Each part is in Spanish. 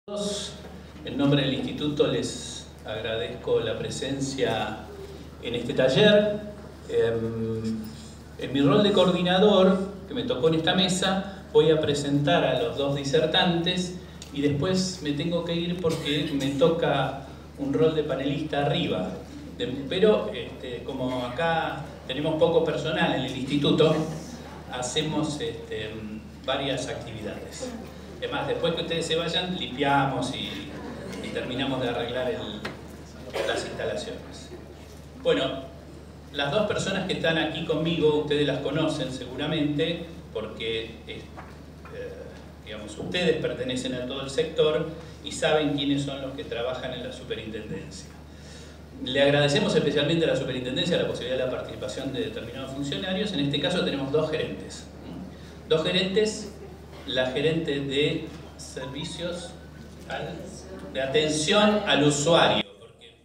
En nombre del Instituto les agradezco la presencia en este taller. En mi rol de coordinador, que me tocó en esta mesa, voy a presentar a los dos disertantes y después me tengo que ir porque me toca un rol de panelista arriba. Pero como acá tenemos poco personal en el Instituto, hacemos varias actividades. Además, después que ustedes se vayan, limpiamos y terminamos de arreglar las instalaciones. Bueno, las dos personas que están aquí conmigo, ustedes las conocen seguramente, porque digamos, ustedes pertenecen a todo el sector y saben quiénes son los que trabajan en la superintendencia. Le agradecemos especialmente a la superintendencia la posibilidad de la participación de determinados funcionarios. En este caso tenemos dos gerentes. Dos gerentes. La gerente de servicios de atención al usuario, porque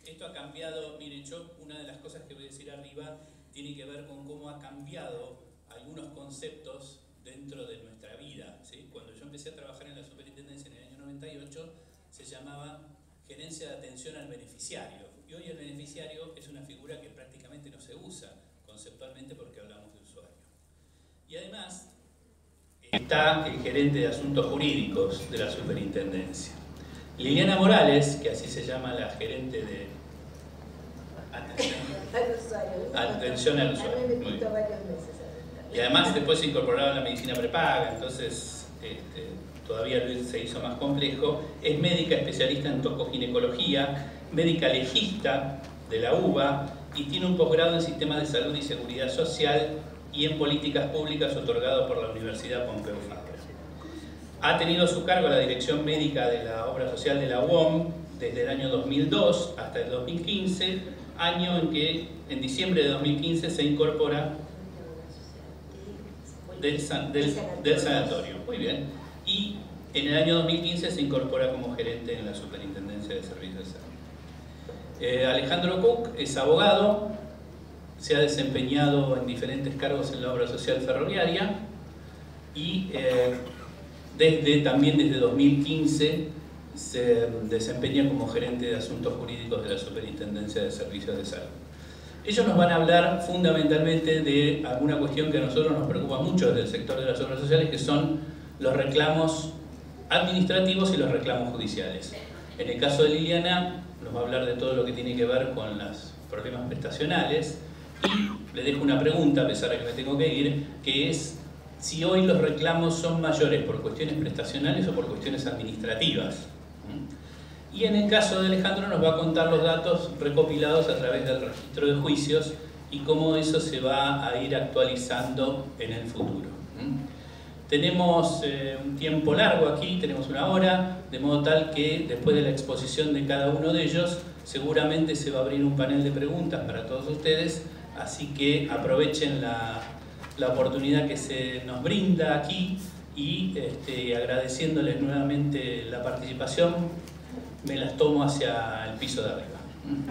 esto ha cambiado. Miren, una de las cosas que voy a decir arriba tiene que ver con cómo ha cambiado algunos conceptos dentro de nuestra vida, ¿sí? Cuando yo empecé a trabajar en la superintendencia en el año 98 se llamaba gerencia de atención al beneficiario, y hoy el beneficiario es una figura que prácticamente no se usa conceptualmente porque hablamos de usuario. Y además está el gerente de asuntos jurídicos de la superintendencia. Liliana Morales, que así se llama la gerente de atención al usuario. Y además después se incorporaba la medicina prepaga, entonces todavía se hizo más complejo. Es médica especialista en tocoginecología, médica legista de la UBA y tiene un posgrado en sistemas de salud y seguridad social y en políticas públicas otorgado por la Universidad Pompeu Fabra. Ha tenido a su cargo la dirección médica de la obra social de la UOM desde el año 2002 hasta el 2015, año en que en diciembre de 2015 se incorpora del sanatorio. Muy bien. Y en el año 2015 se incorpora como gerente en la Superintendencia de Servicios de Salud. Alejandro Cook es abogado. Se ha desempeñado en diferentes cargos en la obra social ferroviaria y también desde 2015 se desempeña como gerente de asuntos jurídicos de la Superintendencia de Servicios de Salud. Ellos nos van a hablar fundamentalmente de alguna cuestión que a nosotros nos preocupa mucho desde el sector de las obras sociales, que son los reclamos administrativos y los reclamos judiciales. En el caso de Liliana nos va a hablar de todo lo que tiene que ver con los problemas prestacionales. Y le dejo una pregunta, a pesar de que me tengo que ir, que es si hoy los reclamos son mayores por cuestiones prestacionales o por cuestiones administrativas. Y en el caso de Alejandro nos va a contar los datos recopilados a través del registro de juicios y cómo eso se va a ir actualizando en el futuro. Tenemos un tiempo largo aquí, tenemos una hora, de modo tal que después de la exposición de cada uno de ellos seguramente se va a abrir un panel de preguntas para todos ustedes. Así que aprovechen la oportunidad que se nos brinda aquí y agradeciéndoles nuevamente la participación, me las tomo hacia el piso de arriba.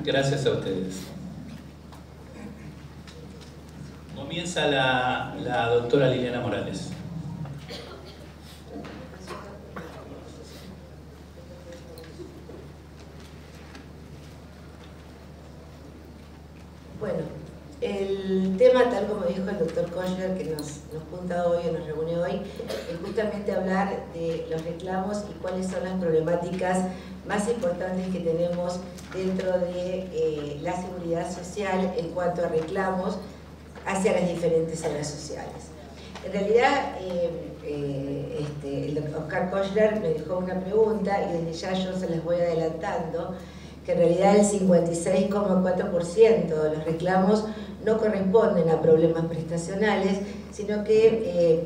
Gracias a ustedes. Comienza la doctora Liliana Morales. Bueno, el tema, tal como dijo el doctor Kochler, que nos junta hoy o nos reúne hoy, es justamente hablar de los reclamos y cuáles son las problemáticas más importantes que tenemos dentro de la seguridad social en cuanto a reclamos hacia las diferentes obras sociales. En realidad, el doctor Oscar Kochler me dejó una pregunta y desde ya yo se las voy adelantando, que en realidad el 56,4% de los reclamos no corresponden a problemas prestacionales, sino que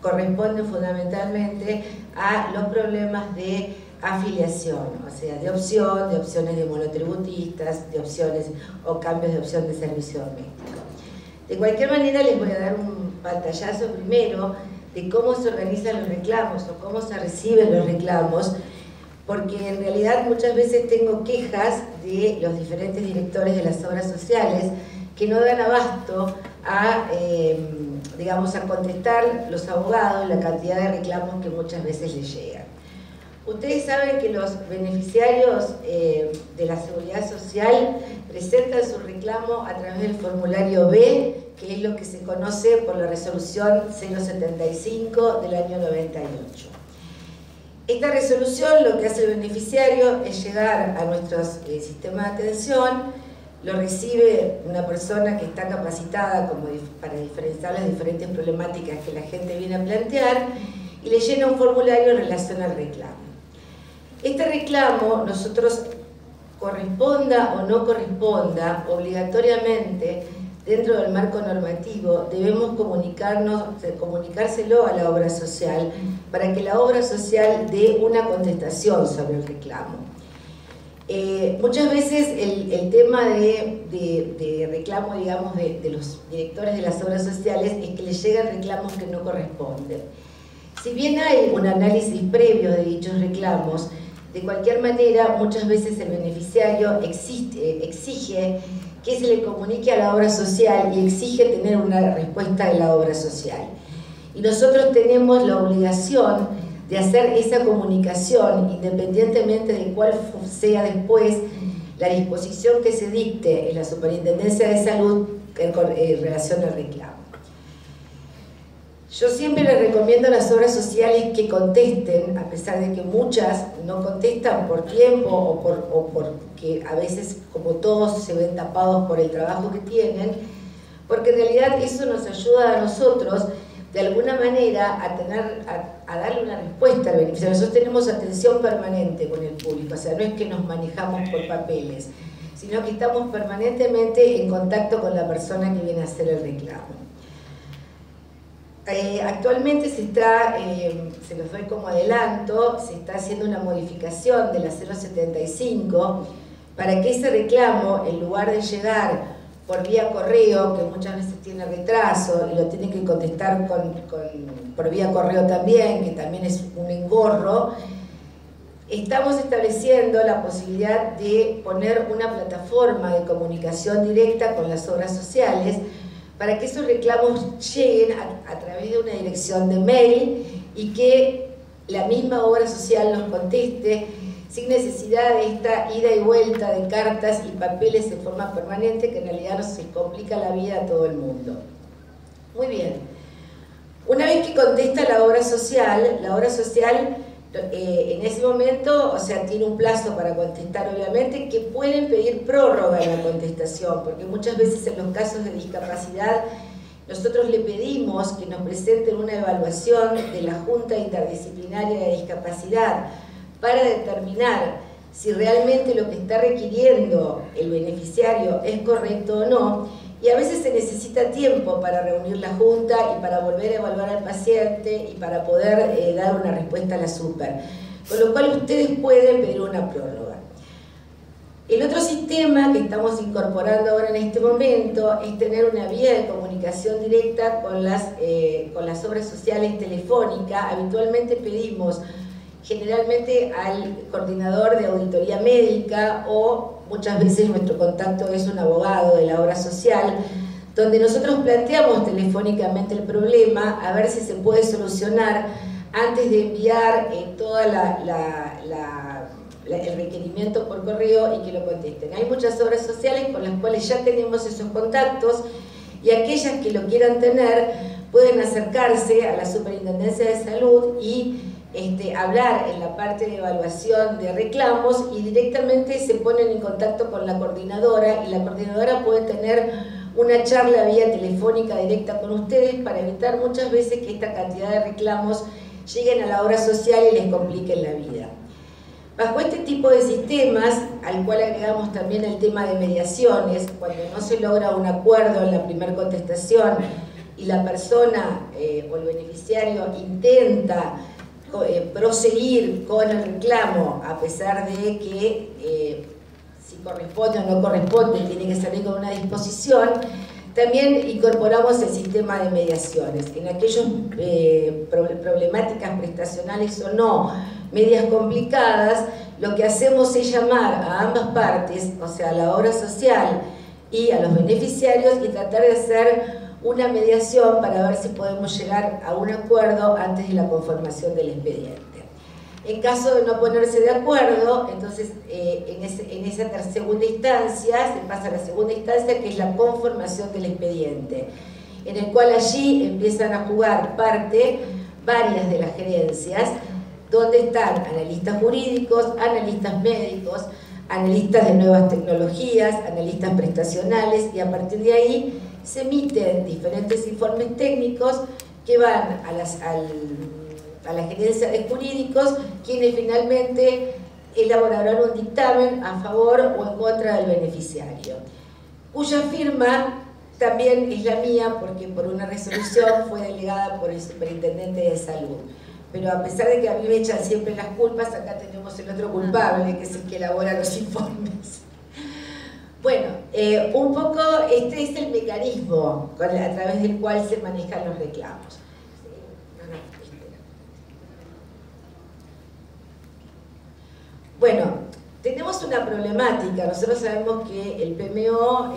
corresponden fundamentalmente a los problemas de afiliación, o sea, de opciones de monotributistas, de opciones o cambios de opción de servicio doméstico. De cualquier manera les voy a dar un pantallazo primero de cómo se organizan los reclamos o cómo se reciben los reclamos, porque en realidad muchas veces tengo quejas de los diferentes directores de las obras sociales que no dan abasto a, digamos, a contestar los abogados la cantidad de reclamos que muchas veces les llegan. Ustedes saben que los beneficiarios de la Seguridad Social presentan su reclamo a través del formulario B, que es lo que se conoce por la resolución 075 del año 98. Esta resolución lo que hace el beneficiario es llegar a nuestro sistema de atención, lo recibe una persona que está capacitada para diferenciar las diferentes problemáticas que la gente viene a plantear y le llena un formulario en relación al reclamo. Este reclamo, nosotros corresponda o no corresponda, obligatoriamente, dentro del marco normativo, debemos comunicárselo a la obra social para que la obra social dé una contestación sobre el reclamo. Muchas veces el tema de reclamo, digamos, de los directores de las obras sociales es que les llegan reclamos que no corresponden. Si bien hay un análisis previo de dichos reclamos, de cualquier manera, muchas veces el beneficiario exige que se le comunique a la obra social y exige tener una respuesta de la obra social. Y nosotros tenemos la obligación de hacer esa comunicación, independientemente de cuál sea después la disposición que se dicte en la Superintendencia de Salud en relación al reclamo. Yo siempre les recomiendo a las obras sociales que contesten, a pesar de que muchas no contestan por tiempo o porque a veces, como todos, se ven tapados por el trabajo que tienen, porque en realidad eso nos ayuda a nosotros, de alguna manera, a darle una respuesta al beneficiario. Nosotros tenemos atención permanente con el público, o sea, no es que nos manejamos por papeles, sino que estamos permanentemente en contacto con la persona que viene a hacer el reclamo. Actualmente se los doy como adelanto, se está haciendo una modificación de la 075 para que ese reclamo, en lugar de llegar por vía correo, que muchas veces tiene retraso y lo tienen que contestar por vía correo también, que también es un engorro, estamos estableciendo la posibilidad de poner una plataforma de comunicación directa con las obras sociales para que esos reclamos lleguen a través de una dirección de mail y que la misma obra social los conteste sin necesidad de esta ida y vuelta de cartas y papeles de forma permanente, que en realidad nos complica la vida a todo el mundo. Muy bien. Una vez que contesta la obra social en ese momento, o sea, tiene un plazo para contestar, obviamente, que pueden pedir prórroga en la contestación, porque muchas veces en los casos de discapacidad nosotros le pedimos que nos presenten una evaluación de la Junta Interdisciplinaria de Discapacidad para determinar si realmente lo que está requiriendo el beneficiario es correcto o no, y a veces se necesita tiempo para reunir la Junta y para volver a evaluar al paciente y para poder dar una respuesta a la super. Con lo cual ustedes pueden pedir una prórroga. El otro sistema que estamos incorporando ahora en este momento es tener una vía de comunicación directa con las obras sociales telefónica. Habitualmente pedimos generalmente al coordinador de auditoría médica o muchas veces nuestro contacto es un abogado de la obra social, donde nosotros planteamos telefónicamente el problema a ver si se puede solucionar antes de enviar todo el requerimiento por correo y que lo contesten. Hay muchas obras sociales con las cuales ya tenemos esos contactos y aquellas que lo quieran tener pueden acercarse a la Superintendencia de Salud y hablar en la parte de evaluación de reclamos y directamente se ponen en contacto con la coordinadora y la coordinadora puede tener una charla vía telefónica directa con ustedes para evitar muchas veces que esta cantidad de reclamos lleguen a la obra social y les compliquen la vida. Bajo este tipo de sistemas, al cual agregamos también el tema de mediaciones, cuando no se logra un acuerdo en la primera contestación y la persona o el beneficiario intenta proseguir con el reclamo, a pesar de que si corresponde o no corresponde, tiene que salir con una disposición, también incorporamos el sistema de mediaciones. En aquellas problemáticas prestacionales o no, medias complicadas, lo que hacemos es llamar a ambas partes, o sea, a la obra social y a los beneficiarios, y tratar de hacer una mediación para ver si podemos llegar a un acuerdo antes de la conformación del expediente. En caso de no ponerse de acuerdo, entonces en esa segunda instancia se pasa a la segunda instancia, que es la conformación del expediente, en el cual allí empiezan a jugar parte varias de las gerencias, donde están analistas jurídicos, analistas médicos, analistas de nuevas tecnologías, analistas prestacionales, y a partir de ahí se emiten diferentes informes técnicos que van a la gerencia de jurídicos, quienes finalmente elaborarán un dictamen a favor o en contra del beneficiario, cuya firma también es la mía, porque por una resolución fue delegada por el superintendente de salud. Pero a pesar de que a mí me echan siempre las culpas, acá tenemos el otro culpable, que es el que elabora los informes. Bueno, un poco este es el mecanismo a través del cual se manejan los reclamos. Bueno, tenemos una problemática. Nosotros sabemos que el PMO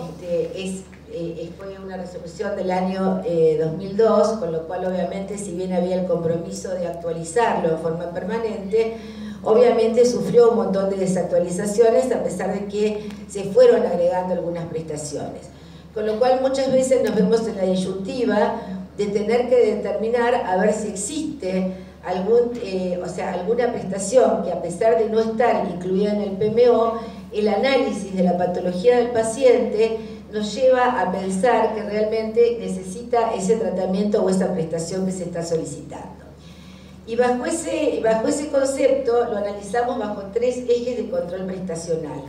fue una resolución del año 2002, con lo cual obviamente, si bien había el compromiso de actualizarlo de forma permanente, obviamente sufrió un montón de desactualizaciones, a pesar de que se fueron agregando algunas prestaciones. Con lo cual muchas veces nos vemos en la disyuntiva de tener que determinar a ver si existe alguna prestación que, a pesar de no estar incluida en el PMO, el análisis de la patología del paciente nos lleva a pensar que realmente necesita ese tratamiento o esa prestación que se está solicitando. Y bajo ese concepto lo analizamos bajo 3 ejes de control prestacional,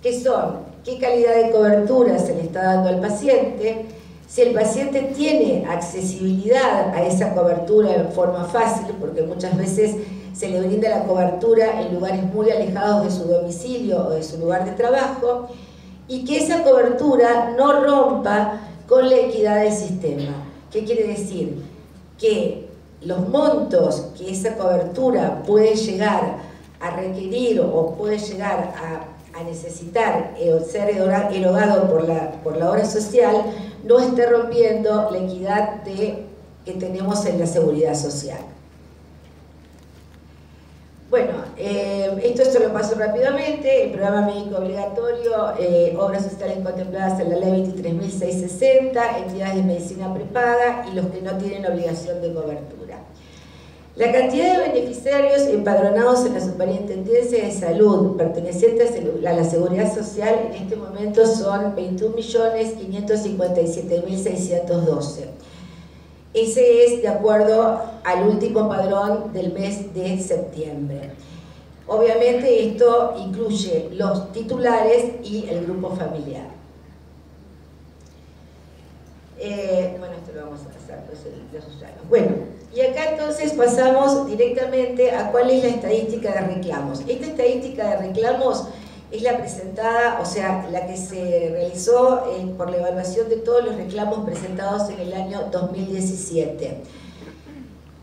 que son qué calidad de cobertura se le está dando al paciente, si el paciente tiene accesibilidad a esa cobertura en forma fácil, porque muchas veces se le brinda la cobertura en lugares muy alejados de su domicilio o de su lugar de trabajo, y que esa cobertura no rompa con la equidad del sistema. ¿Qué quiere decir? Que los montos que esa cobertura puede llegar a requerir o puede llegar a necesitar ser erogado por la obra social no esté rompiendo la equidad que tenemos en la seguridad social. Bueno, esto se lo paso rápidamente. El programa médico obligatorio, obras sociales contempladas en la ley 23.660, entidades de medicina prepaga y los que no tienen obligación de cobertura. La cantidad de beneficiarios empadronados en la Superintendencia de Salud pertenecientes a la Seguridad Social en este momento son 21.557.612. Ese es de acuerdo al último padrón del mes de septiembre. Obviamente esto incluye los titulares y el grupo familiar. Bueno, esto lo vamos a pasar, pues, los usuarios. Bueno, y acá entonces pasamos directamente a cuál es la estadística de reclamos. Esta estadística de reclamos es la presentada, o sea, la que se realizó por la evaluación de todos los reclamos presentados en el año 2017.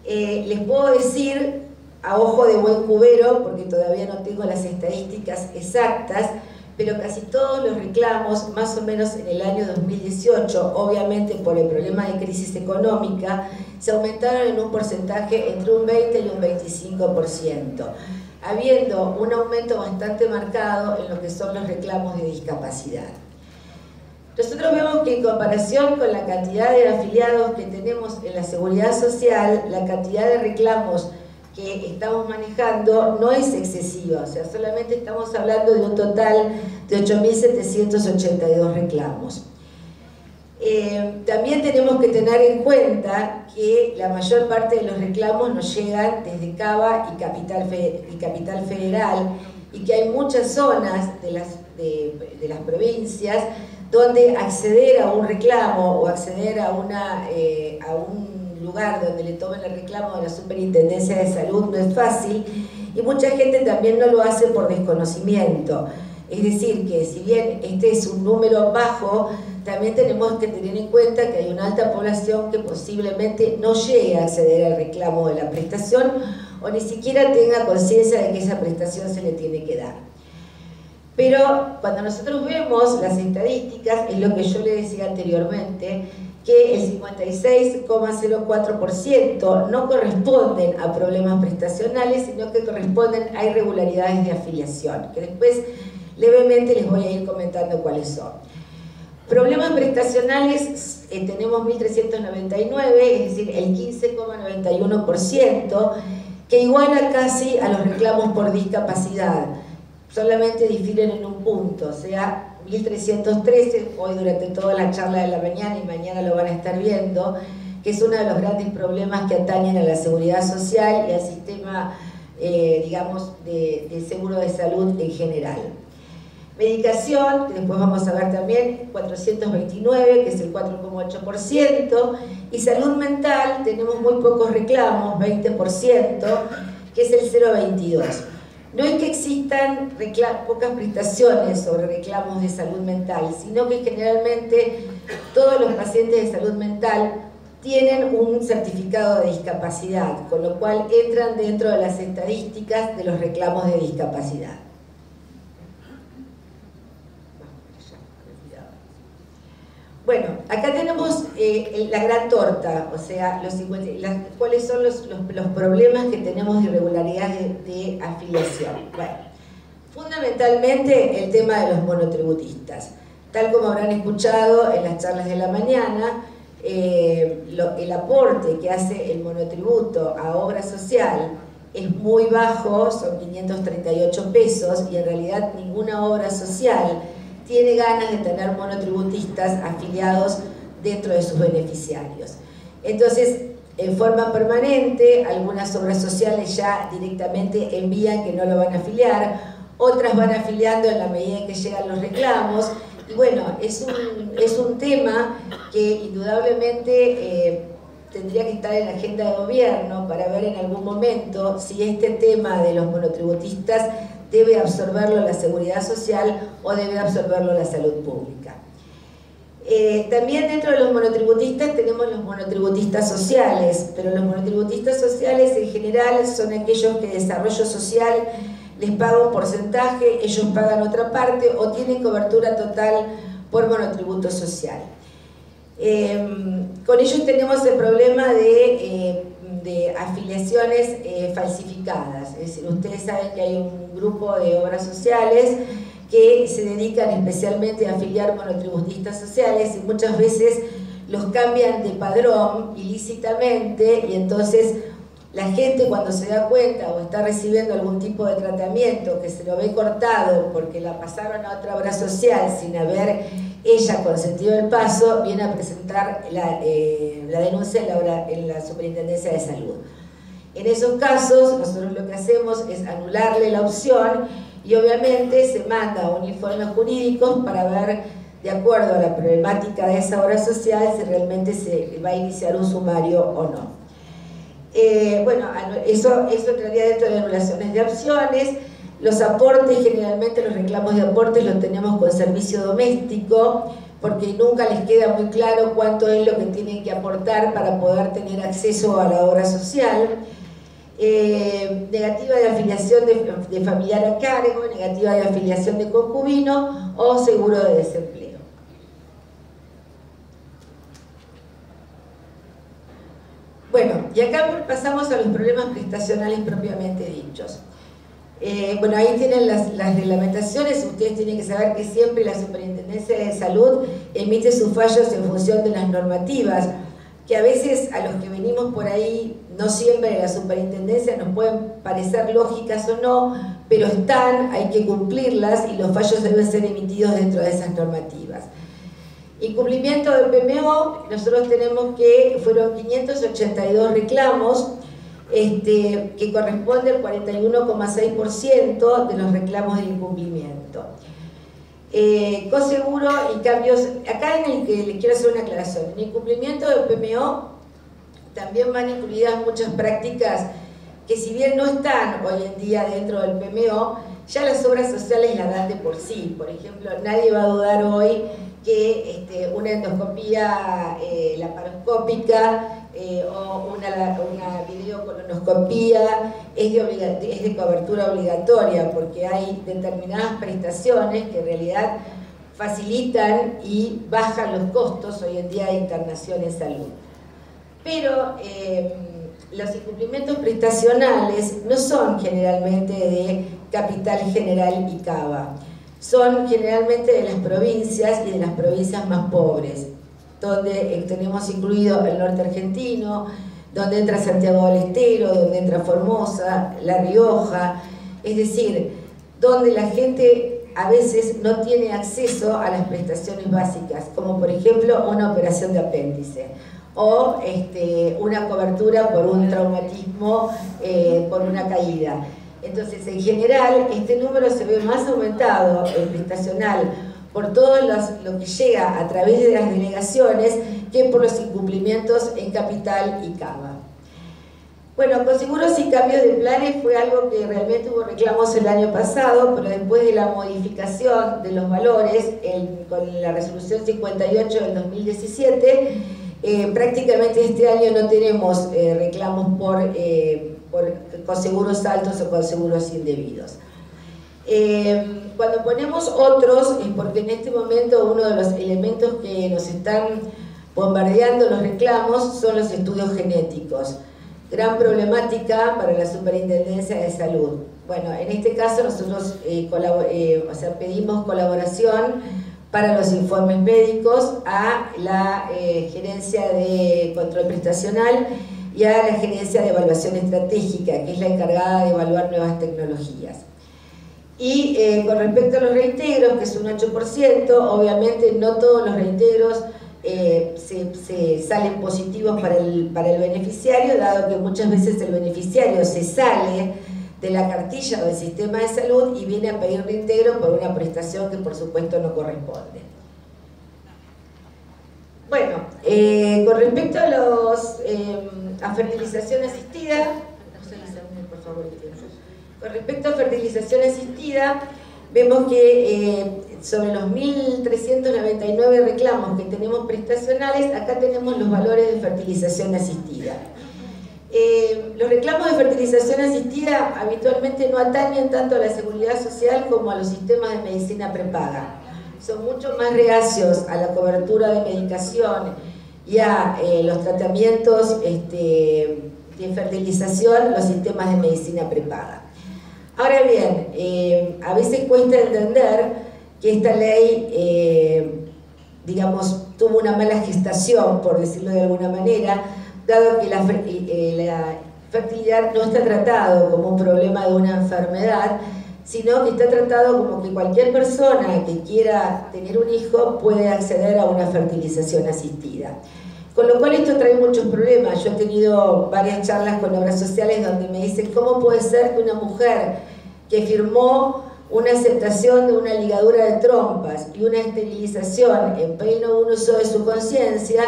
Les puedo decir, a ojo de buen cubero, porque todavía no tengo las estadísticas exactas, pero casi todos los reclamos, más o menos en el año 2018, obviamente por el problema de crisis económica, se aumentaron en un porcentaje entre un 20 y un 25%. Habiendo un aumento bastante marcado en lo que son los reclamos de discapacidad. Nosotros vemos que en comparación con la cantidad de afiliados que tenemos en la Seguridad Social, la cantidad de reclamos que estamos manejando no es excesiva, o sea, solamente estamos hablando de un total de 8.782 reclamos. También tenemos que tener en cuenta que la mayor parte de los reclamos nos llegan desde Cava y Capital Federal, y que hay muchas zonas de las provincias donde acceder a un reclamo o acceder a un lugar donde le tomen el reclamo de la Superintendencia de Salud no es fácil, y mucha gente también no lo hace por desconocimiento. Es decir, que si bien este es un número bajo, también tenemos que tener en cuenta que hay una alta población que posiblemente no llegue a acceder al reclamo de la prestación o ni siquiera tenga conciencia de que esa prestación se le tiene que dar. Pero cuando nosotros vemos las estadísticas, es lo que yo le decía anteriormente, que el 56,04% no corresponden a problemas prestacionales, sino que corresponden a irregularidades de afiliación, que después levemente les voy a ir comentando cuáles son. Problemas prestacionales tenemos 1.399, es decir, el 15,91%, que iguala casi a los reclamos por discapacidad, solamente difieren en un punto, o sea, 1.313, hoy durante toda la charla de la mañana y mañana lo van a estar viendo, que es uno de los grandes problemas que atañen a la seguridad social y al sistema, digamos, de seguro de salud en general. Medicación, que después vamos a ver también, 429, que es el 4,8%, y salud mental, tenemos muy pocos reclamos, 20%, que es el 0,22%. No es que existan pocas prestaciones sobre reclamos de salud mental, sino que generalmente todos los pacientes de salud mental tienen un certificado de discapacidad, con lo cual entran dentro de las estadísticas de los reclamos de discapacidad. Bueno, acá tenemos la gran torta, o sea, cuáles son los problemas que tenemos de irregularidad de afiliación. Bueno, fundamentalmente el tema de los monotributistas. Tal como habrán escuchado en las charlas de la mañana, el aporte que hace el monotributo a obra social es muy bajo, son 538 pesos, y en realidad ninguna obra social tiene ganas de tener monotributistas afiliados dentro de sus beneficiarios. Entonces, en forma permanente, algunas obras sociales ya directamente envían que no lo van a afiliar, otras van afiliando en la medida en que llegan los reclamos, y bueno, es un tema que indudablemente tendría que estar en la agenda de gobierno para ver en algún momento si este tema de los monotributistas debe absorberlo la seguridad social o debe absorberlo la salud pública. También dentro de los monotributistas tenemos los monotributistas sociales, pero los monotributistas sociales en general son aquellos que desarrollo social les paga un porcentaje, ellos pagan otra parte o tienen cobertura total por monotributo social. Con ellos tenemos el problema de afiliaciones falsificadas, es decir, ustedes saben que hay un grupo de obras sociales que se dedican especialmente a afiliar monotributistas sociales y muchas veces los cambian de padrón ilícitamente, y entonces la gente cuando se da cuenta o está recibiendo algún tipo de tratamiento que se lo ve cortado porque la pasaron a otra obra social sin haber ella consentido el paso, viene a presentar la denuncia en la Superintendencia de Salud. En esos casos, nosotros lo que hacemos es anularle la opción y obviamente se manda un informe jurídico para ver, de acuerdo a la problemática de esa obra social, si realmente se va a iniciar un sumario o no. Bueno, eso entraría dentro de anulaciones de opciones. Los aportes, generalmente los reclamos de aportes los tenemos con servicio doméstico, porque nunca les queda muy claro cuánto es lo que tienen que aportar para poder tener acceso a la obra social. Negativa de afiliación de familiar a cargo, negativa de afiliación de concubino o seguro de desempleo. Bueno, y acá pasamos a los problemas prestacionales propiamente dichos. Bueno, ahí tienen las reglamentaciones. Ustedes tienen que saber que siempre la Superintendencia de Salud emite sus fallos en función de las normativas, que a veces a los que venimos por ahí, no siempre en la Superintendencia nos pueden parecer lógicas o no, pero están, hay que cumplirlas y los fallos deben ser emitidos dentro de esas normativas. Incumplimiento del PMO, nosotros tenemos que fueron 582 reclamos, que corresponde al 41,6% de los reclamos de incumplimiento. Coseguro y cambios, acá en el que les quiero hacer una aclaración, en el incumplimiento del PMO también van incluidas muchas prácticas que, si bien no están hoy en día dentro del PMO, ya las obras sociales las dan de por sí. Por ejemplo, nadie va a dudar hoy que una endoscopía laparoscópica o una videocolonoscopía es de cobertura obligatoria, porque hay determinadas prestaciones que en realidad facilitan y bajan los costos hoy en día de internación en salud. Pero los incumplimientos prestacionales no son generalmente de Capital General y Cava, son generalmente de las provincias y de las provincias más pobres, donde tenemos incluido el norte argentino, donde entra Santiago del Estero, donde entra Formosa, La Rioja, es decir, donde la gente a veces no tiene acceso a las prestaciones básicas, como por ejemplo una operación de apéndice o una cobertura por un traumatismo, por una caída. Entonces, en general, este número se ve más aumentado, el prestacional, por todo lo que llega a través de las delegaciones que por los incumplimientos en Capital y Cava. Bueno, con seguros y cambios de planes fue algo que realmente hubo reclamos el año pasado, pero después de la modificación de los valores con la resolución 58 del 2017, prácticamente este año no tenemos reclamos con seguros altos o con seguros indebidos. Cuando ponemos otros es porque en este momento uno de los elementos que nos están bombardeando los reclamos son los estudios genéticos. Gran problemática para la Superintendencia de Salud. Bueno, en este caso nosotros pedimos colaboración para los informes médicos a la Gerencia de Control Prestacional y a la Gerencia de Evaluación Estratégica, que es la encargada de evaluar nuevas tecnologías. Y con respecto a los reintegros, que es un 8%, obviamente no todos los reintegros se salen positivos para el beneficiario, dado que muchas veces el beneficiario se sale de la cartilla o del sistema de salud y viene a pedir reintegro por una prestación que por supuesto no corresponde. Bueno, con respecto a fertilización asistida, por favor, con respecto a fertilización asistida, vemos que sobre los 1.399 reclamos que tenemos prestacionales, acá tenemos los valores de fertilización asistida. Los reclamos de fertilización asistida habitualmente no atañen tanto a la seguridad social como a los sistemas de medicina prepaga. Son mucho más reacios a la cobertura de medicación y a los tratamientos de fertilización, los sistemas de medicina prepaga. Ahora bien, a veces cuesta entender que esta ley, digamos, tuvo una mala gestación, por decirlo de alguna manera, dado que la fertilidad no está tratado como un problema de una enfermedad, sino que está tratado como que cualquier persona que quiera tener un hijo puede acceder a una fertilización asistida. Con lo cual esto trae muchos problemas. Yo he tenido varias charlas con obras sociales donde me dicen cómo puede ser que una mujer que firmó una aceptación de una ligadura de trompas y una esterilización en pleno uso de su conciencia,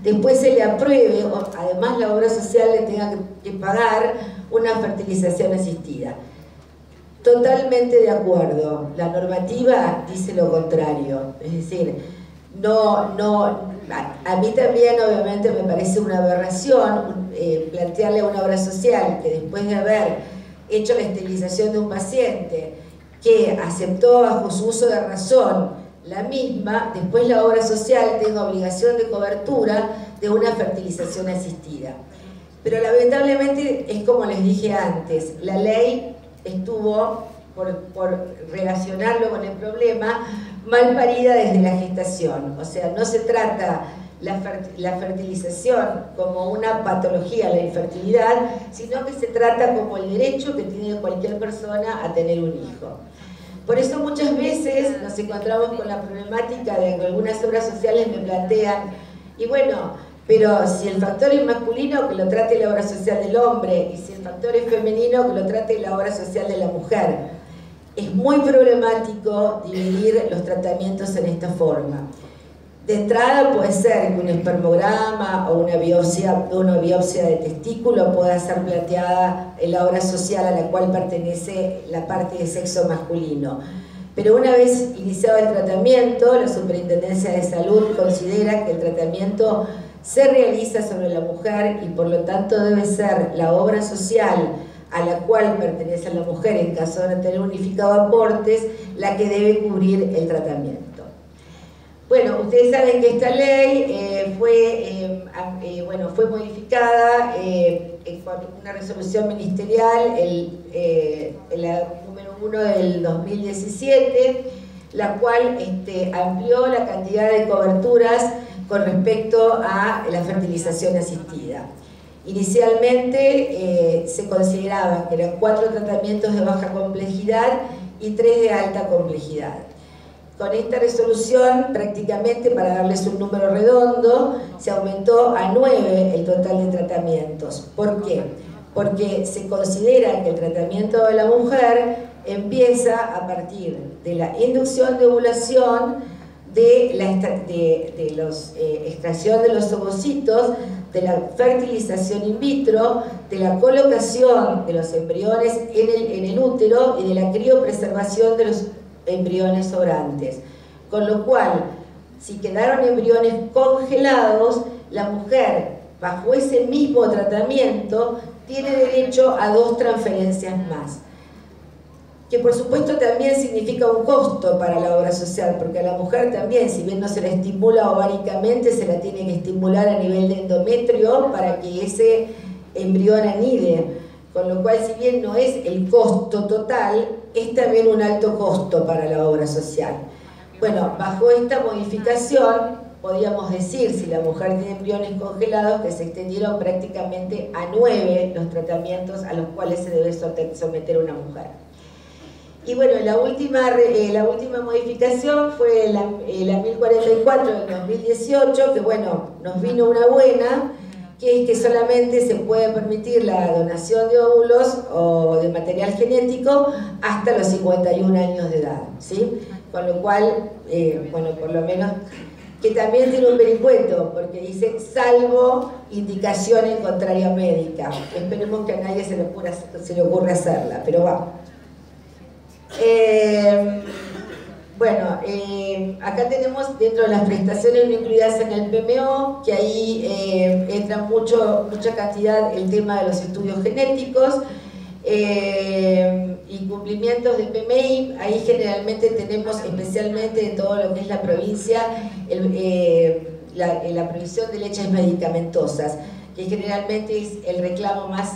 después se le apruebe, o además la obra social le tenga que pagar una fertilización asistida. Totalmente de acuerdo. La normativa dice lo contrario. Es decir, a mí también obviamente me parece una aberración plantearle a una obra social que después de haber hecho la esterilización de un paciente que aceptó bajo su uso de razón la misma, después la obra social tenga obligación de cobertura de una fertilización asistida. Pero lamentablemente es como les dije antes, la ley estuvo, por relacionarlo con el problema, mal parida desde la gestación. O sea, no se trata la fertilización como una patología, la infertilidad, sino que se trata como el derecho que tiene cualquier persona a tener un hijo. Por eso muchas veces nos encontramos con la problemática de que algunas obras sociales me plantean, y bueno, pero si el factor es masculino, que lo trate la obra social del hombre, y si el factor es femenino, que lo trate la obra social de la mujer. Es muy problemático dividir los tratamientos en esta forma. De entrada puede ser que un espermograma o una biopsia de testículo pueda ser planteada en la obra social a la cual pertenece la parte de sexo masculino. Pero una vez iniciado el tratamiento, la Superintendencia de Salud considera que el tratamiento se realiza sobre la mujer y por lo tanto debe ser la obra social a la cual pertenece la mujer en caso de no tener unificado aportes la que debe cubrir el tratamiento. Bueno, ustedes saben que esta ley fue modificada por una resolución ministerial, la número 1 del 2017, la cual amplió la cantidad de coberturas con respecto a la fertilización asistida. Inicialmente se consideraba que eran 4 tratamientos de baja complejidad y 3 de alta complejidad. Con esta resolución, prácticamente para darles un número redondo, se aumentó a 9 el total de tratamientos. ¿Por qué? Porque se considera que el tratamiento de la mujer empieza a partir de la inducción de ovulación, de la extracción de los ovocitos, de la fertilización in vitro, de la colocación de los embriones en el útero y de la criopreservación de los embriones sobrantes. Con lo cual, si quedaron embriones congelados, la mujer, bajo ese mismo tratamiento, tiene derecho a 2 transferencias más. Que por supuesto también significa un costo para la obra social, porque a la mujer también, si bien no se la estimula ováricamente, se la tiene que estimular a nivel de endometrio para que ese embrión anide. Con lo cual, si bien no es el costo total, es también un alto costo para la obra social. Bueno, bajo esta modificación, podríamos decir, si la mujer tiene embriones congelados, que se extendieron prácticamente a 9 los tratamientos a los cuales se debe someter una mujer. Y bueno, la última modificación fue la 1044 del 2018, que bueno, nos vino una buena, que es que solamente se puede permitir la donación de óvulos o de material genético hasta los 51 años de edad, ¿sí? Con lo cual, bueno, por lo menos, que también tiene un vericueto, porque dice, salvo indicación en contraria médica. Esperemos que a nadie se le ocurra hacerla, pero va. Bueno, acá tenemos dentro de las prestaciones no incluidas en el PMO, que ahí entra mucha cantidad el tema de los estudios genéticos y cumplimientos del PMI. Ahí generalmente tenemos, especialmente en todo lo que es la provincia, la provisión de leches medicamentosas, que generalmente es el reclamo más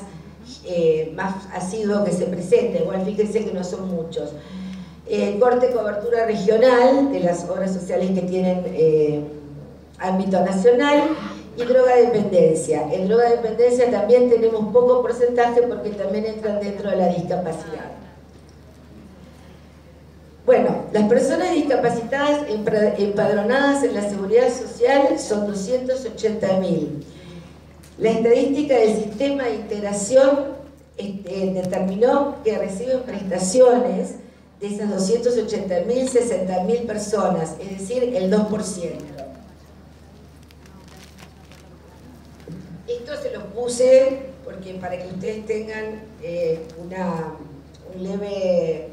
asiduo que se presenta. Igual fíjense que no son muchos. Corte cobertura regional de las obras sociales que tienen ámbito nacional, y drogadependencia. En drogadependencia también tenemos poco porcentaje porque también entran dentro de la discapacidad. Bueno, las personas discapacitadas empadronadas en la seguridad social son 280.000. La estadística del sistema de integración determinó que reciben prestaciones de esas 280.000, 60.000 personas, es decir, el 2%. Esto se los puse porque para que ustedes tengan un leve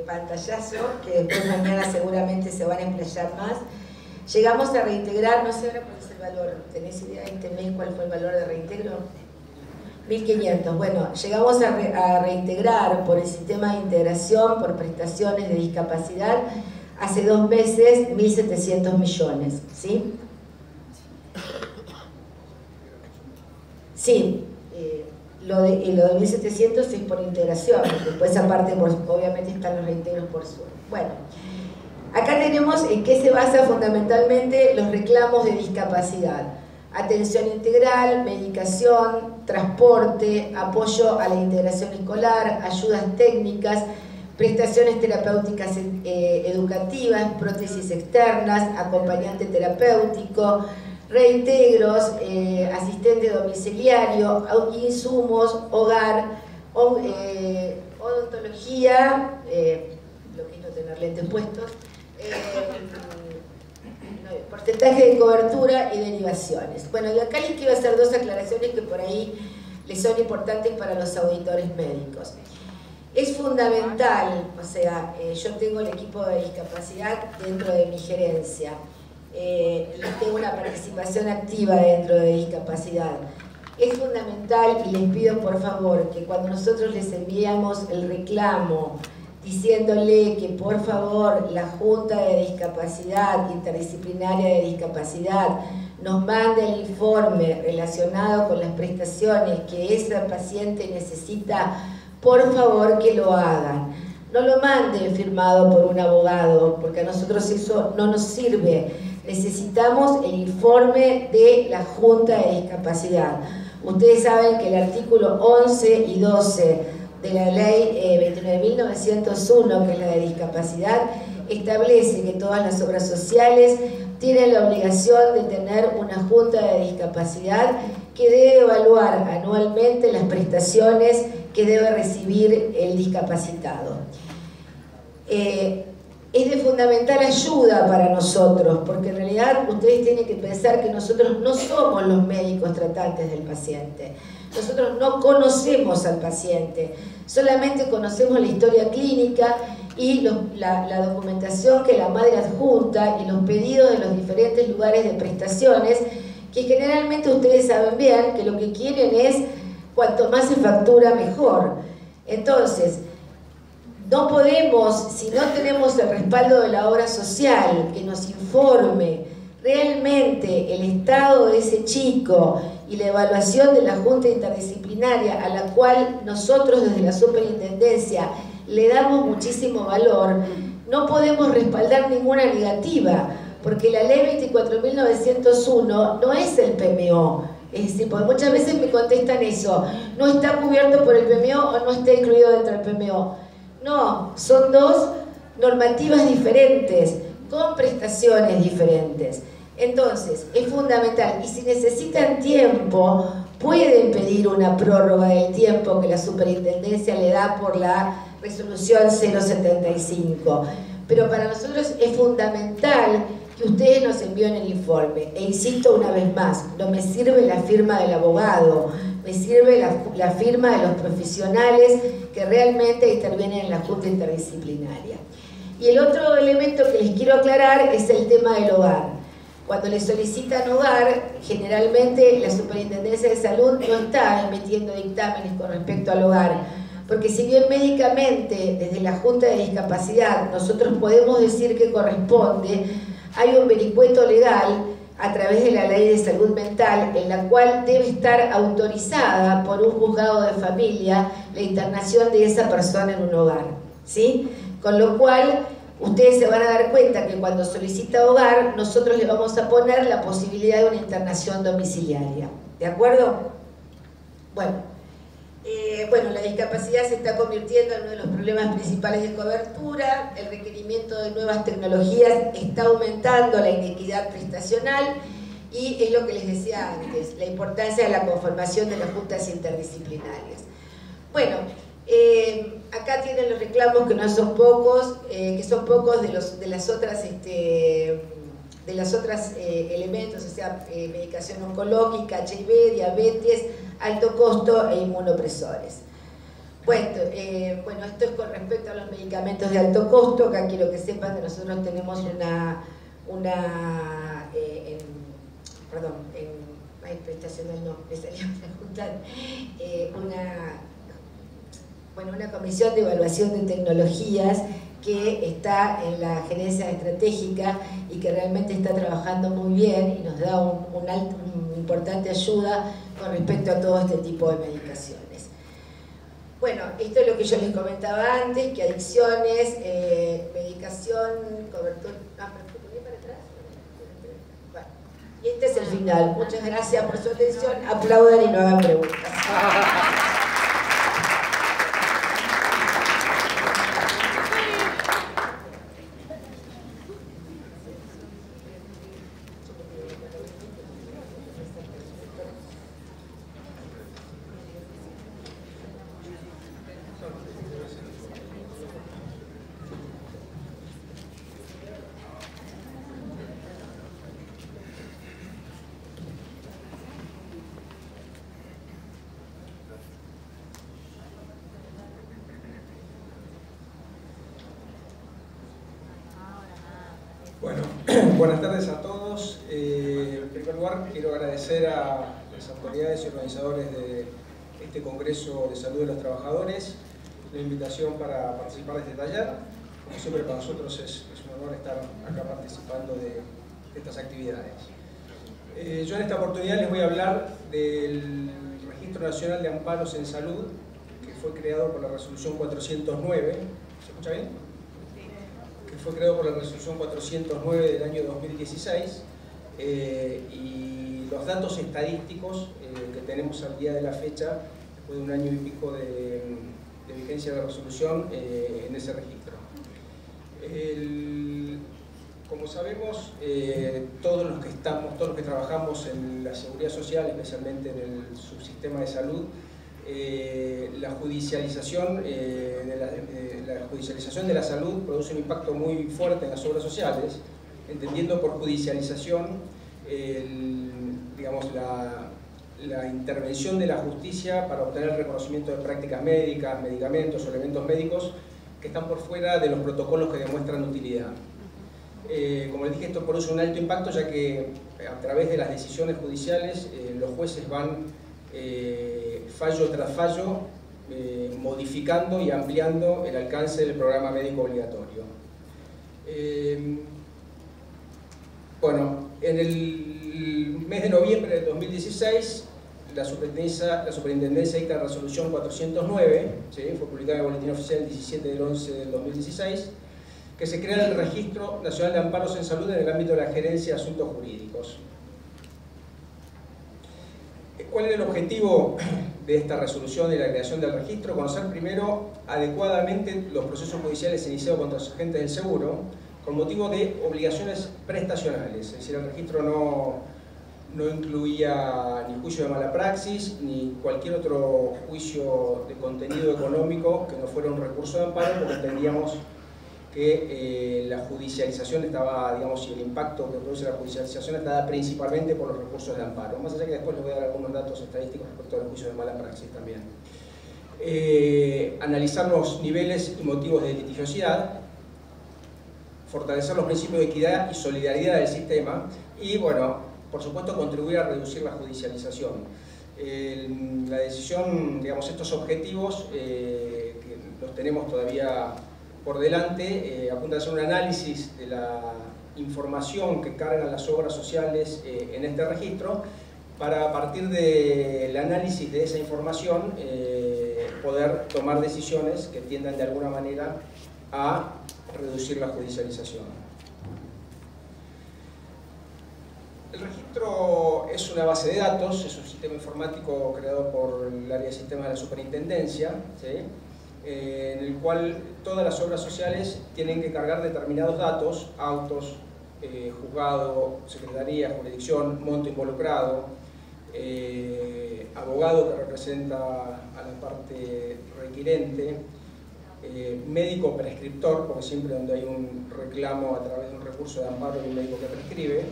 pantallazo, que después mañana seguramente se van a explayar más. Llegamos a reintegrar, no sé ahora cuál es el valor, ¿tenés idea este mes cuál fue el valor de reintegro? 1.500. Bueno, llegamos a reintegrar por el sistema de integración por prestaciones de discapacidad hace 2 meses 1.700 millones, ¿sí? Sí, lo de 1.700 es por integración, después aparte obviamente están los reintegros por sueldo. Bueno, acá tenemos en qué se basa fundamentalmente los reclamos de discapacidad. Atención integral, medicación, transporte, apoyo a la integración escolar, ayudas técnicas, prestaciones terapéuticas educativas, prótesis externas, acompañante terapéutico, reintegros, asistente domiciliario, insumos, hogar, odontología, lo que es no tener lentes puestos, porcentaje de cobertura y derivaciones. Bueno, y acá les quiero hacer 2 aclaraciones que por ahí les son importantes para los auditores médicos. Es fundamental, o sea, yo tengo el equipo de discapacidad dentro de mi gerencia, tengo una participación activa dentro de discapacidad. Es fundamental y les pido por favor que cuando nosotros les enviamos el reclamo diciéndole que por favor la Junta de Discapacidad, Interdisciplinaria de Discapacidad, nos mande el informe relacionado con las prestaciones que esa paciente necesita, por favor que lo hagan. No lo manden firmado por un abogado, porque a nosotros eso no nos sirve. Necesitamos el informe de la Junta de Discapacidad. Ustedes saben que el artículo 11 y 12 de la ley 29.901, que es la de discapacidad, establece que todas las obras sociales tienen la obligación de tener una junta de discapacidad que debe evaluar anualmente las prestaciones que debe recibir el discapacitado. Es de fundamental ayuda para nosotros, porque en realidad ustedes tienen que pensar que nosotros no somos los médicos tratantes del paciente. Nosotros no conocemos al paciente, solamente conocemos la historia clínica y la documentación que la madre adjunta y los pedidos de los diferentes lugares de prestaciones, que generalmente ustedes saben bien que lo que quieren es cuanto más se factura mejor. Entonces, no podemos, si no tenemos el respaldo de la obra social que nos informe realmente el estado de ese chico y la evaluación de la Junta Interdisciplinaria, a la cual nosotros desde la Superintendencia le damos muchísimo valor, no podemos respaldar ninguna negativa, porque la ley 24.901 no es el PMO. Es decir, porque muchas veces me contestan eso, no está cubierto por el PMO o no está incluido dentro del PMO. No, son dos normativas diferentes, con prestaciones diferentes. Entonces, es fundamental, y si necesitan tiempo, pueden pedir una prórroga del tiempo que la Superintendencia le da por la resolución 075. Pero para nosotros es fundamental que ustedes nos envíen el informe. E insisto una vez más, no me sirve la firma del abogado, me sirve la firma de los profesionales que realmente intervienen en la Junta Interdisciplinaria. Y el otro elemento que les quiero aclarar es el tema del hogar. Cuando les solicitan hogar, generalmente la Superintendencia de Salud no está emitiendo dictámenes con respecto al hogar, porque si bien médicamente desde la Junta de Discapacidad nosotros podemos decir que corresponde, hay un vericueto legal a través de la Ley de Salud Mental en la cual debe estar autorizada por un juzgado de familia la internación de esa persona en un hogar, ¿sí? Con lo cual ustedes se van a dar cuenta que cuando solicita hogar, nosotros le vamos a poner la posibilidad de una internación domiciliaria. ¿De acuerdo? Bueno, la discapacidad se está convirtiendo en uno de los problemas principales de cobertura, el requerimiento de nuevas tecnologías está aumentando la inequidad prestacional y es lo que les decía antes, la importancia de la conformación de las juntas interdisciplinarias. Bueno, acá tienen los reclamos que no son pocos, que son pocos de las otras elementos, o sea, medicación oncológica, HIV, diabetes, alto costo e inmunopresores. Bueno, esto es con respecto a los medicamentos de alto costo. Acá quiero que sepan que nosotros tenemos una comisión de evaluación de tecnologías que está en la gerencia estratégica y que realmente está trabajando muy bien y nos da una importante ayuda con respecto a todo este tipo de medicaciones. Bueno, esto es lo que yo les comentaba antes, que adicciones, medicación, cobertura... Bueno, y este es el final. Muchas gracias por su atención. Aplaudan y no hagan preguntas. Bueno, buenas tardes a todos. En primer lugar, quiero agradecer a las autoridades y organizadores de este Congreso de Salud de los Trabajadores la invitación para participar de este taller. Como siempre, para nosotros es un honor estar acá participando de estas actividades. Yo en esta oportunidad les voy a hablar del Registro Nacional de Amparos en Salud, que fue creado por la Resolución 409. ¿Se escucha bien? Que fue creado por la Resolución 409 del año 2016. Y los datos estadísticos que tenemos al día de la fecha, después de un año y pico de vigencia de la resolución en ese registro. Como sabemos, todos los que trabajamos en la seguridad social, especialmente en el subsistema de salud, la judicialización de la salud produce un impacto muy fuerte en las obras sociales, entendiendo por judicialización digamos, la intervención de la justicia para obtener el reconocimiento de prácticas médicas, medicamentos o elementos médicos que están por fuera de los protocolos que demuestran utilidad. Como les dije, esto produce un alto impacto, ya que a través de las decisiones judiciales los jueces van fallo tras fallo modificando y ampliando el alcance del programa médico obligatorio. Bueno, en el mes de noviembre del 2016 la Superintendencia dicta la Resolución 409, ¿sí? Fue publicada en el Boletín Oficial el 17/11 del 2016, que se crea el Registro Nacional de Amparos en Salud en el ámbito de la gerencia de asuntos jurídicos. ¿Cuál era el objetivo de esta resolución y la creación del registro? Conocer primero adecuadamente los procesos judiciales iniciados contra los agentes del seguro con motivo de obligaciones prestacionales, es decir, el registro no incluía ni juicio de mala praxis ni cualquier otro juicio de contenido económico que no fuera un recurso de amparo, porque entendíamos que la judicialización estaba, digamos, y el impacto que produce la judicialización está principalmente por los recursos de amparo, más allá que después les voy a dar algunos datos estadísticos respecto a los juicios de mala praxis también. Analizar los niveles y motivos de litigiosidad, fortalecer los principios de equidad y solidaridad del sistema y, bueno, por supuesto, contribuir a reducir la judicialización. La decisión, digamos, estos objetivos, que los tenemos todavía por delante, apunta a hacer un análisis de la información que cargan las obras sociales en este registro, para a partir del análisis de esa información poder tomar decisiones que tiendan de alguna manera a reducir la judicialización. El registro es una base de datos, es un sistema informático creado por el área de sistemas de la superintendencia, ¿sí? En el cual todas las obras sociales tienen que cargar determinados datos: autos, juzgado, secretaría, jurisdicción, monto involucrado, abogado que representa a la parte requirente, médico prescriptor, porque siempre donde hay un reclamo a través de un recurso de amparo hay un médico que prescribe,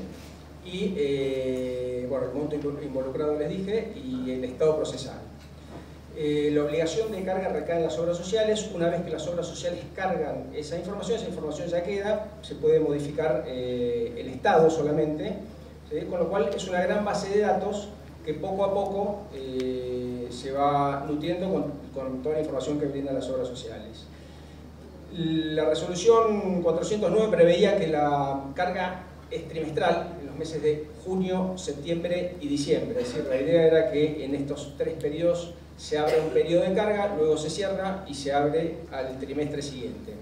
y bueno, el monto involucrado les dije, y el estado procesal. La obligación de carga recae en las obras sociales. Una vez que las obras sociales cargan esa información ya queda, se puede modificar el estado solamente, ¿sí? Con lo cual es una gran base de datos que poco a poco se va nutriendo con toda la información que brindan las obras sociales. La resolución 409 preveía que la carga es trimestral, en los meses de junio, septiembre y diciembre. Es decir, la idea era que en estos 3 periodos se abre un periodo de carga, luego se cierra y se abre al trimestre siguiente.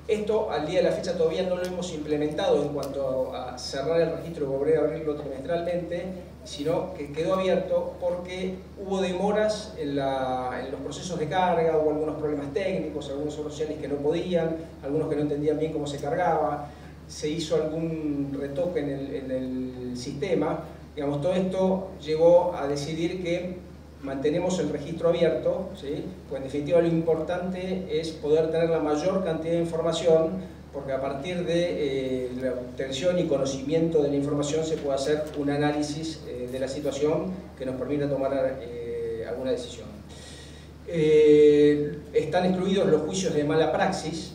Esto, al día de la fecha, todavía no lo hemos implementado en cuanto a cerrar el registro y volver a abrirlo trimestralmente, sino que quedó abierto porque hubo demoras en los procesos de carga, hubo algunos problemas técnicos, algunos obras sociales que no podían, algunos que no entendían bien cómo se cargaba, se hizo algún retoque en el sistema. Digamos, todo esto llevó a decidir que mantenemos el registro abierto, ¿sí? Pues en definitiva lo importante es poder tener la mayor cantidad de información, porque a partir de la obtención y conocimiento de la información se puede hacer un análisis de la situación que nos permita tomar alguna decisión. Están excluidos los juicios de mala praxis,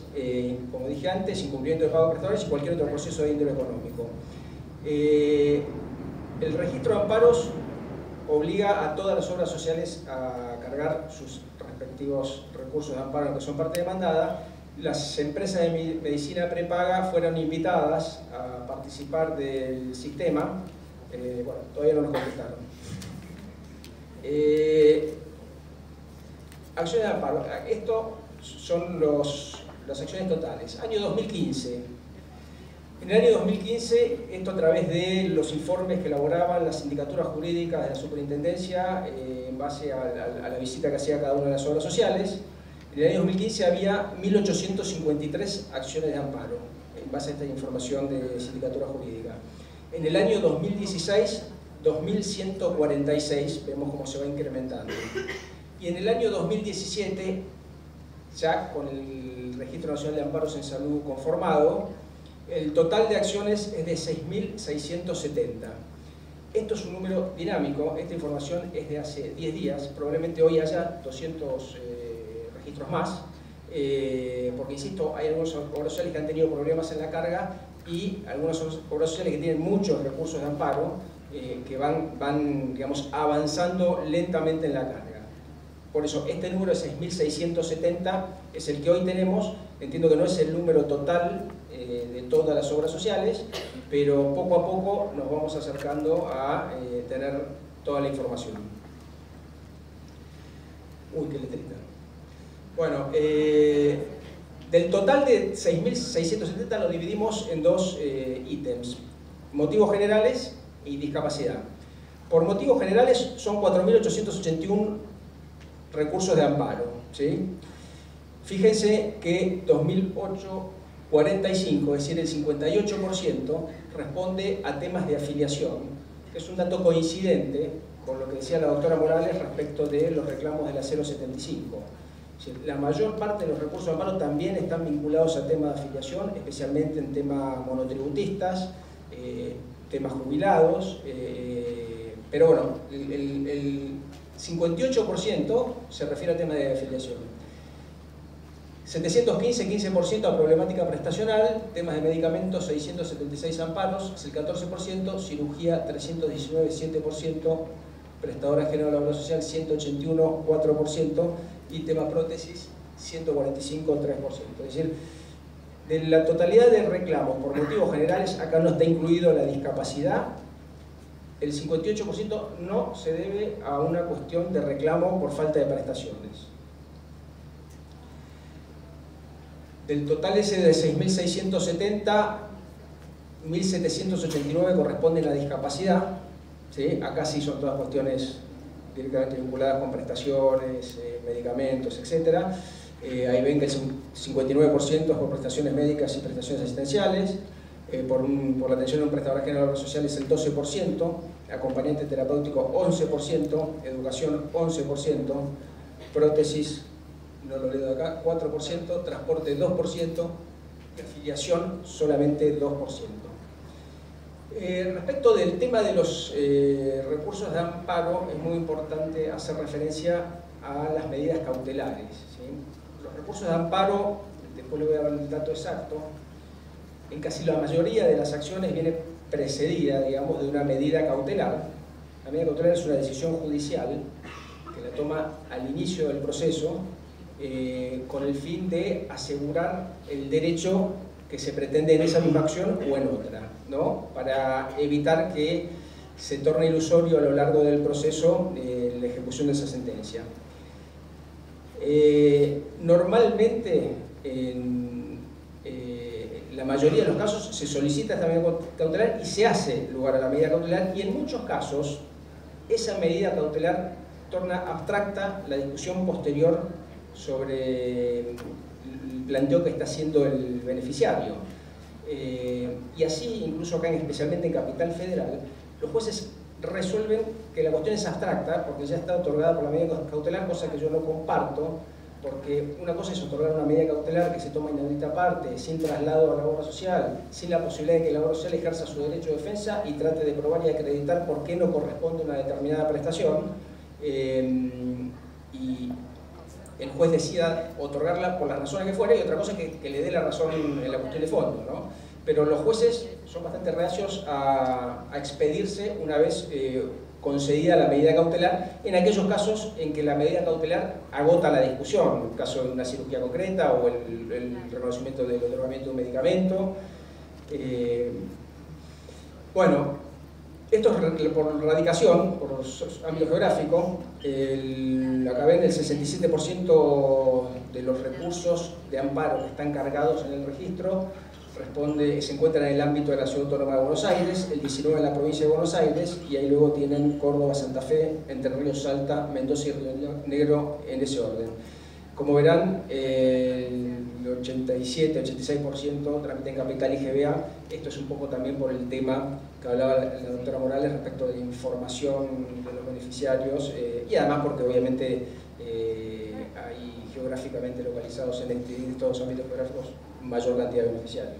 como dije antes, incumplimiento de pago de prestadores y cualquier otro proceso de índole económico. El registro de amparos obliga a todas las obras sociales a cargar sus respectivos recursos de amparo que son parte demandada, las empresas de medicina prepaga fueron invitadas a participar del sistema. Bueno, todavía no nos contestaron. Acciones de amparo. Esto son las acciones totales. Año 2015. En el año 2015, esto a través de los informes que elaboraban las sindicaturas jurídicas de la superintendencia en base a la visita que hacía cada una de las obras sociales. En el año 2015 había 1.853 acciones de amparo en base a esta información de sindicatura jurídica. En el año 2016, 2.146, vemos cómo se va incrementando. Y en el año 2017, ya con el Registro Nacional de Amparos en Salud conformado, el total de acciones es de 6.670. Esto es un número dinámico, esta información es de hace 10 días, probablemente hoy haya 200 registros más, porque insisto, hay algunas obras sociales que han tenido problemas en la carga y algunas obras sociales que tienen muchos recursos de amparo que van digamos, avanzando lentamente en la carga. Por eso, este número de 6.670 es el que hoy tenemos. Entiendo que no es el número total de todas las obras sociales, pero poco a poco nos vamos acercando a tener toda la información. Uy, qué letrita. Bueno, del total de 6.670 lo dividimos en dos ítems: motivos generales y discapacidad. Por motivos generales son 4.881 recursos de amparo, ¿sí? Fíjense que 2.845, es decir, el 58%, responde a temas de afiliación, que es un dato coincidente con lo que decía la doctora Morales respecto de los reclamos de la 075. La mayor parte de los recursos de amparo también están vinculados a temas de afiliación, especialmente en temas monotributistas, temas jubilados, pero bueno, el 58% se refiere a temas de afiliación. 715, 15% a problemática prestacional, temas de medicamentos, 676 amparos, es el 14%, cirugía 319, 7%, prestadora general de la obra social 181, 4%, y tema prótesis 145, 3%. Es decir, de la totalidad de reclamos por motivos generales, acá no está incluido la discapacidad, el 58% no se debe a una cuestión de reclamo por falta de prestaciones. Del total ese de 6.670, 1.789 corresponden a discapacidad, ¿sí? Acá sí son todas cuestiones directamente vinculadas con prestaciones, medicamentos, etc. Ahí ven que el 59% es por prestaciones médicas y prestaciones asistenciales, por la atención a un prestador general de obra social es el 12%, acompañante terapéutico 11%, educación 11%, prótesis, no lo leo de acá, 4%, transporte 2%, y afiliación solamente 2%. Respecto del tema de los recursos de amparo, es muy importante hacer referencia a las medidas cautelares, ¿sí? Los recursos de amparo, después le voy a dar el dato exacto, en casi la mayoría de las acciones viene precedida, digamos, de una medida cautelar. La medida cautelar es una decisión judicial que la toma al inicio del proceso con el fin de asegurar el derecho que se pretende en esa misma acción o en otra, ¿no? Para evitar que se torne ilusorio a lo largo del proceso la ejecución de esa sentencia. Normalmente, en la mayoría de los casos se solicita esta medida cautelar y se hace lugar a la medida cautelar, y en muchos casos esa medida cautelar torna abstracta la discusión posterior sobre el planteo que está haciendo el beneficiario. Y así, incluso acá, especialmente en Capital Federal, los jueces resuelven que la cuestión es abstracta porque ya está otorgada por la medida cautelar, cosa que yo no comparto, porque una cosa es otorgar una medida cautelar que se toma inaudita parte, sin traslado a la obra social, sin la posibilidad de que la obra social ejerza su derecho de defensa y trate de probar y acreditar por qué no corresponde una determinada prestación, y el juez decida otorgarla por las razones que fuera, y otra cosa es que le dé la razón en la cuestión de fondo, ¿no? Pero los jueces son bastante reacios a expedirse una vez concedida la medida cautelar en aquellos casos en que la medida cautelar agota la discusión, en el caso de una cirugía concreta o el reconocimiento del otorgamiento de un medicamento. Bueno, esto es por radicación, por ámbito geográfico. Acá ven el 67% de los recursos de amparo que están cargados en el registro se encuentran en el ámbito de la Ciudad Autónoma de Buenos Aires, el 19% en la provincia de Buenos Aires, y ahí luego tienen Córdoba, Santa Fe, Entre Ríos, Salta, Mendoza y Río Negro en ese orden. Como verán, el 87-86% tramita en capital y GBA. Esto es un poco también por el tema que hablaba la doctora Morales respecto de la información de los beneficiarios, y además porque obviamente hay geográficamente localizados en estos dos ámbitos geográficos mayor cantidad de beneficiarios.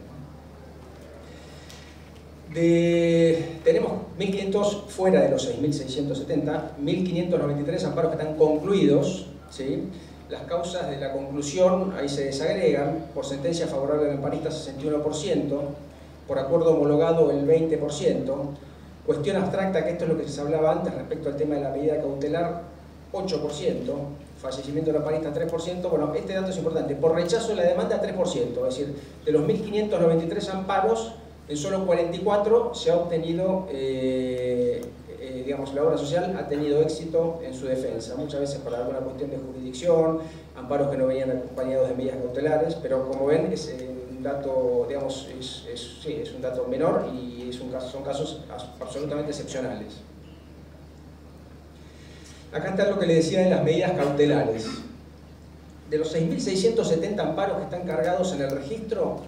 Tenemos 1.500 fuera de los 6.670, 1.593 amparos que están concluidos, ¿sí? Las causas de la conclusión ahí se desagregan: por sentencia favorable al amparista 61%, por acuerdo homologado el 20%, cuestión abstracta, que esto es lo que se hablaba antes respecto al tema de la medida cautelar, 8%, fallecimiento del amparista 3%, bueno, este dato es importante, por rechazo de la demanda 3%, es decir, de los 1.593 amparos, en solo 44 se ha obtenido, digamos, la obra social ha tenido éxito en su defensa, muchas veces por alguna cuestión de jurisdicción, amparos que no venían acompañados de medidas cautelares, pero como ven es un dato, digamos, es un dato menor y son casos absolutamente excepcionales. Acá está lo que le decía de las medidas cautelares. De los 6.670 amparos que están cargados en el registro,